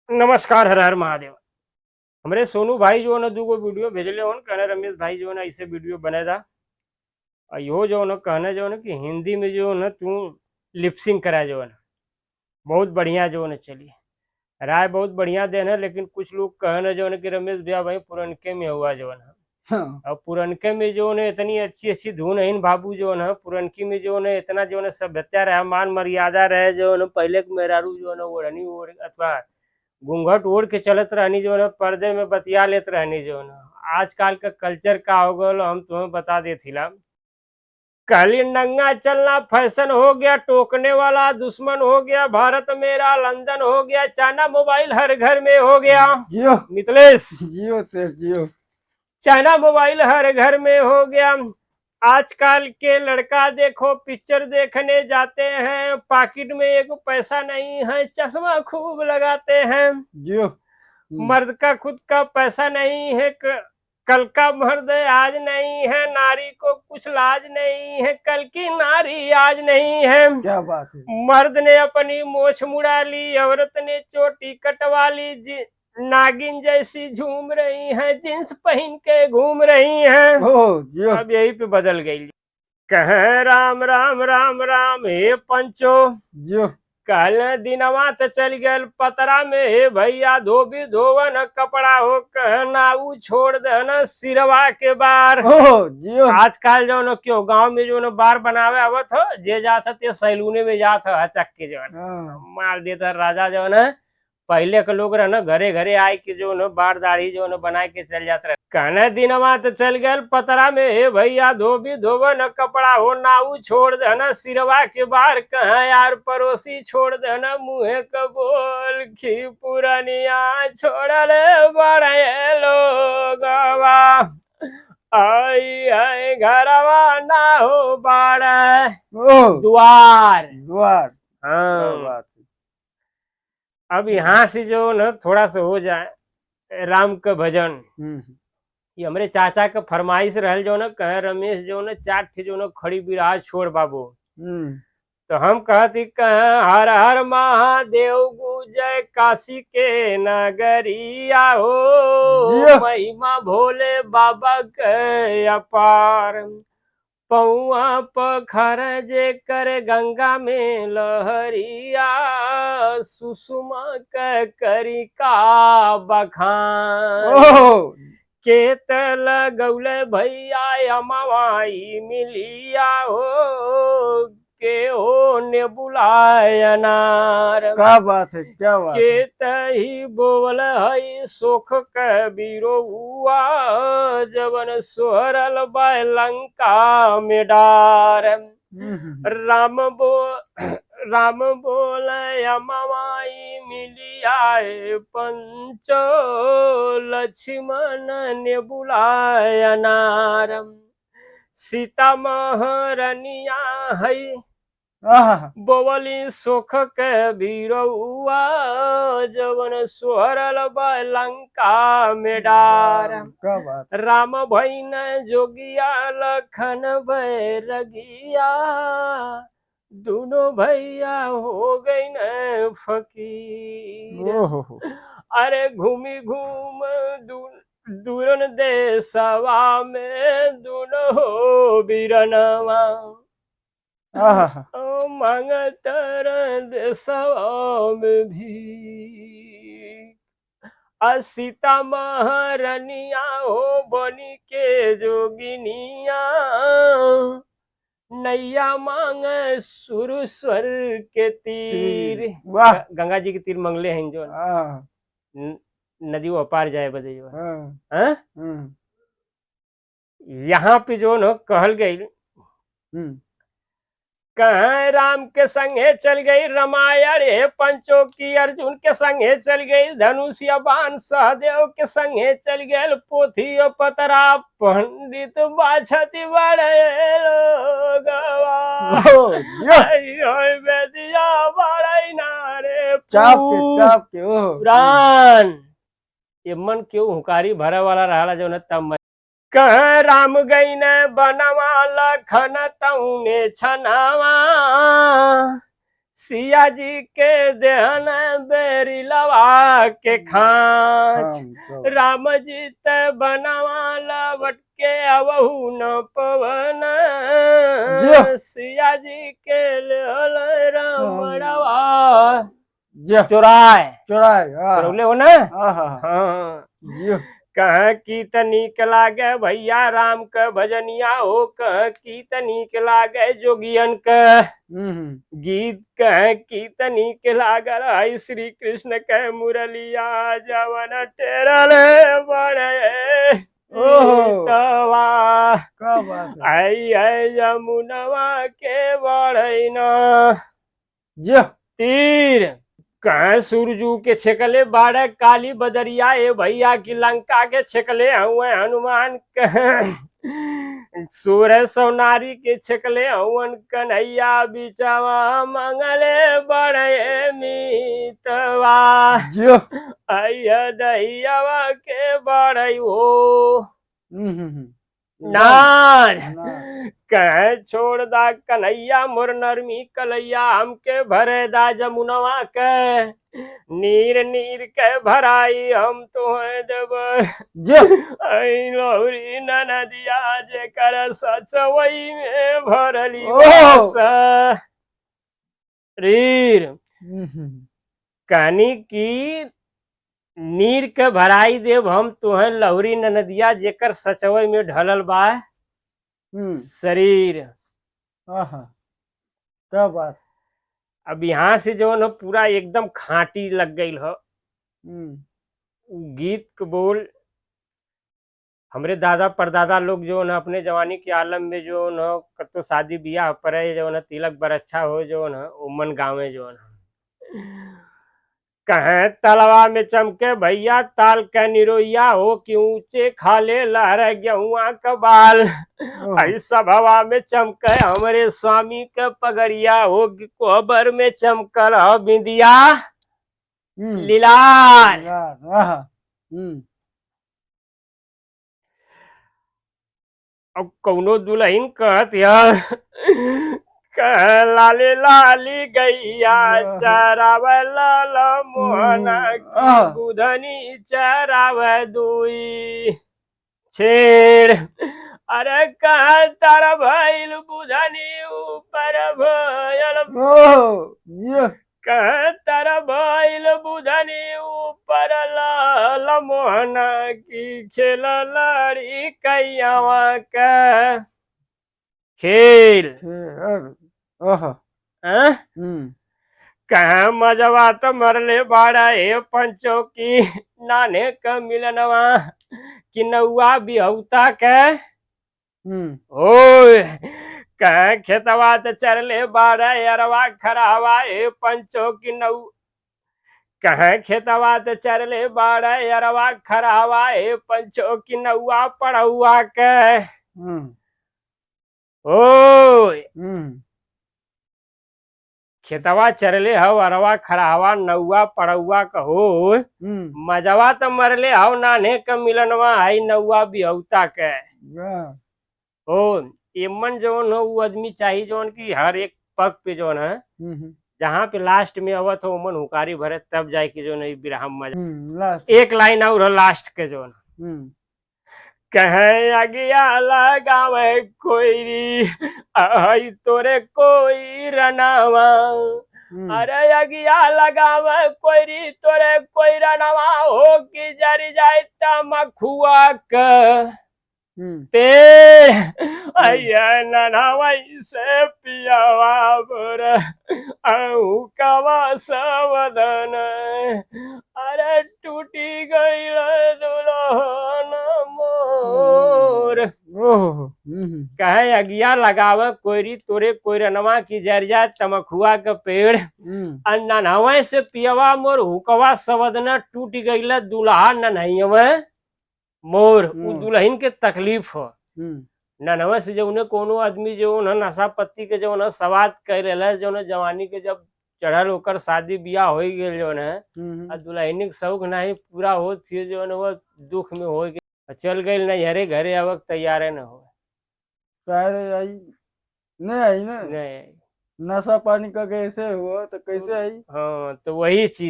नमस्कार, हर हर महादेव। हमरे सोनू भाई जो है ना दूगो वीडियो भेजले होन, कहने रमेश भाई जो है ना ऐसे वीडियो बनेदा। और इहो जो है ना कहने जो है ना कि हिंदी में जो है ना तू लिपसिंग करा जो है ना बहुत बढ़िया जो है ना चली। राय बहुत बढ़िया देना, लेकिन कुछ लोग कहने जो है ना कि रमेश भैया भाई पुरनके में हुआ जो है ना। हाँ, और पुरनके में जो है ना इतनी अच्छी अच्छी धुन है बाबू जो है ना, पुरनकी में जो है ना इतना जो है ना सभ्यता रहे, मान मर्यादा रहे जो है ना। पहले के मेहरारू जो है ना ओढ़नी ओढ़ अथवा घूंघट ओढ़ के चलत रहनी जो है ना, पर्दे में बतिया लेत रहनी जो है ना। आजकल का कल्चर का हो गल हम तुम्हें बता देथिला। कहली नंगा चलना फैशन हो गया, टोकने वाला दुश्मन हो गया, भारत मेरा लंदन हो गया, चाइना मोबाइल हर घर में हो गया। जियो मिथिलेश, जियो सेठ जियो। चाइना मोबाइल हर घर में हो गया। आजकल के लड़का देखो पिक्चर देखने जाते हैं, पॉकेट में एक पैसा नहीं है, चश्मा खूब लगाते हैं। जियो। मर्द का खुद का पैसा नहीं है, कल का मर्द आज नहीं है, नारी को कुछ लाज नहीं है, कल की नारी आज नहीं है। क्या बात है। मर्द ने अपनी मोछ मुड़ा ली, औरत ने चोटी कटवा ली, नागिन जैसी झूम रही है, जींस पहन के घूम रही हैं। ओ जियो अब यही पे बदल गई। कह राम राम राम राम हे पंचो, जियो। कल दिनवा तो चल गल पतरा में, हे भैया धोबी धोवन कपड़ा हो, कहना ऊ छोड़ देना सिरवा के बार। ओ जियो। आजकल जो न क्यों गांव में जो न बार बनावे आवत हो, जे जाता ते सैलूने में जात हो, हचक के जो न हाँ, मार देता राजा जो न। पहले के लोग रहे ना घरे घरे आए के जो न बार दाढ़ी जो न बना के चल जाते रहे। कहने दिनवा तो चल गए पतरा में, हे भैया धोबी धोवन कपड़ा हो, नाऊ छोड़ देना सिरवा के बार, कहा यार पड़ोसी छोड़ देना मुँहे क बोल की पुरनिया छोड़ले बड़े लोगवा। आई आई घरवा ना हो बाड़े ओ द्वार। द्वार। क्या हाँ, बात है। अब यहाँ से जो न थोड़ा सा हो जाए राम का भजन। हम्म ये हमारे चाचा का फरमाइश रहल जो न, कहे रमेश जो न चार ठे जो न खड़ी बिराज छोड़ बाबू। हम्म। तो हम कहती कहे हर हर महादेव गुजय काशी के नगरिया हो, जियो। महिमा भोले बाबा के अपार। पौआ पखर जे कर गंगा में लहरिया, सुषमा के करी का बखान। ओ केत लगौले भैया अमवाई मिलिया हो, के हो ने बुलाय अनार। क्या बात है। क्या बात है। केत ही बोल हई सोख कबीरो हुआ, जवन सोहरल बाय लंका में डार। राम बो राम बोल अमवाई मिलियाए पंचो, लक्ष्मण ने बुलाय नारम। सीता महारनिया है आहा, बोवली सुख के बीरौआ, जवन सोहरल बाय लंका में डार। क्या बात है। राम भैन जोगिया लखन बैरगिया, दोनों भैया हो गई न फकीर। ओहो। अरे घूमी घूम दूरन देशवा में, दोनों हो बीरनवा। आहा। मंगतर देशवा में भी, सीता महारनिया हो बनी के जोगिनिया, नैया मांग सुरस्वर के तीर। वाह। गंगा जी के तीर मंगले हैं जो हाँ नदी वो पार जाए बदे जो है। हाँ। हाँ? हम्म यहाँ पे जो न कहल गई, हम्म। कहाँ राम के संगे चल गई रामायण, हे पंचों की अर्जुन के संगे चल गई, धनुषिया बाण सहदेव के संगे चल गए, पोथी और पतरा पंडित बाछती बड़े लोगवा। ओ जियो। बेदिया बड़े नारे चाप के ओहो। पुराण। ये मन क्यों हुकारी भरा वाला रहा जो न तब कह राम गई न बनवा लखन तऊने छनावा, सिया जी के देहन बेरी लवा के खाच। खाम तो राम जी ते बनावा लवट के अवहू न पवन। जो सिया जी के लेहल रामड़वा जो चुराए हाँ चुरौले हो ना। हाँ हाँ जो कह की तनिक लागे भैया राम का भजनिया हो, कह की तनिक लागे जोगियन का गीत, कह की तनिक लागल है श्री कृष्ण के मुरलिया जवन टेरल बड़े ओहो तवा। क्या बात है आई है यमुनवा के बढ़ई न जो तीर। कह सूरजू के छेकले बाड़े काली बदरिया ए भैया की लंका के छेकले हुए हनुमान। कह सूर्य सोनारी के छेकले हवन कन्हैया बिचवा मंगले बड़े मीतवा। जो अय्या दहियावा के बड़ई हो हम्म नार। ना कह छोड़ दा कन्हैया मोर नरमी कलैया हमके भरे दा जमुनवा के नीर नीर के भराई हम तो देव। जो ऐ लौरी नदिया जेकर सचवई में भरली ओह। रीर। कहनी की नीर के भराई देव हम तुहे लहरी नदिया जेकर सचवई में ढलल बा शरीर। आहा क्या बात अब यहाँ से जो न पूरा एकदम खाटी लग गई हो गीत के बोल। हमरे दादा परदादा लोग जो न अपने जवानी के आलम में जो न कतो शादी बियाह पर जो न तिलक बरच्छा हो जो न उमन गाँव में जो न कहें तलवा में चमके भैया ताल के निरोइया हो कि ऊंचे खाले लहर गेहुआ कबाल। ऐसा हवा में चमके हमारे स्वामी के पगड़िया हो कि कोबर में चमकल हो बिंदिया लीलार। आहा अब कौनो दुल्हन कहत यार कह लाली लाली गैया चरावे लाल मोहना की बुधनी चरावे दुई छेड़। अरे कह तार भइल बुधनी ऊपर भयल जो कह तार भइल बुधनी ऊपर लाल मोहना की खेल लड़ी कैयावा का खेल। आहा कह मजवा तो मरले बाड़ा हे पंचो की नाने का मिलनवा कि नौआ बिहौता के ओ कह खेतवा तो चरले बाड़ा अरवा खरावा हे पंचो की नौ कह खेतवा तो चरले बाड़ा अरवा खरावा हे पंचो की नौआ पढ़ौआ के ओ खेतवा चरले हव अरवा खरावा नौआ पड़ौआ कहो मजवा तो मरले हव नाने का मिलनवा है नौआ बिहौता के हो। एमन जौन हो वो आदमी चाहिए जौन की हर एक पग पे जौन है जहाँ पे लास्ट में अवत हो मन हुकारी भरे तब जाए कि जो नहीं बिरहम मजा एक लाइन और लास्ट के जौन कहे अगिया लगावे कोई आई तोरे कोई रनावा। अरे अगिया लगावे कोई तोरे कोई रनावा हो कि जरी जाए तमखुआ के पेड़। अय्या ननावई से पियावा बोर आऊ कवा सवदन। अरे टूटी गई दुल्हन मोर। कहे अगिया लगावे कोयरी तोरे कोयरनवा की जरिया तमखुआ के पेड़ ननहवे से पियवा मोर हुकवा सवदना टूट गईला दुल्हा ननहवे मोर। उ दुल्हन के तकलीफ हो ननहवे से जो कोनो आदमी जो नशा पत्ती के जो सवाद कर जो जवानी के जब चढ़ल होकर शादी बियाह हो गए जो है दुल्हन के शौक नहीं पूरा हो जो वो दुख में हो गए चल गई नहीं हरे घरे अब तैयार न हो नहीं आई ना नहीं नशा पानी का कैसे हुआ तो कैसे आई? हाँ तो वही चीज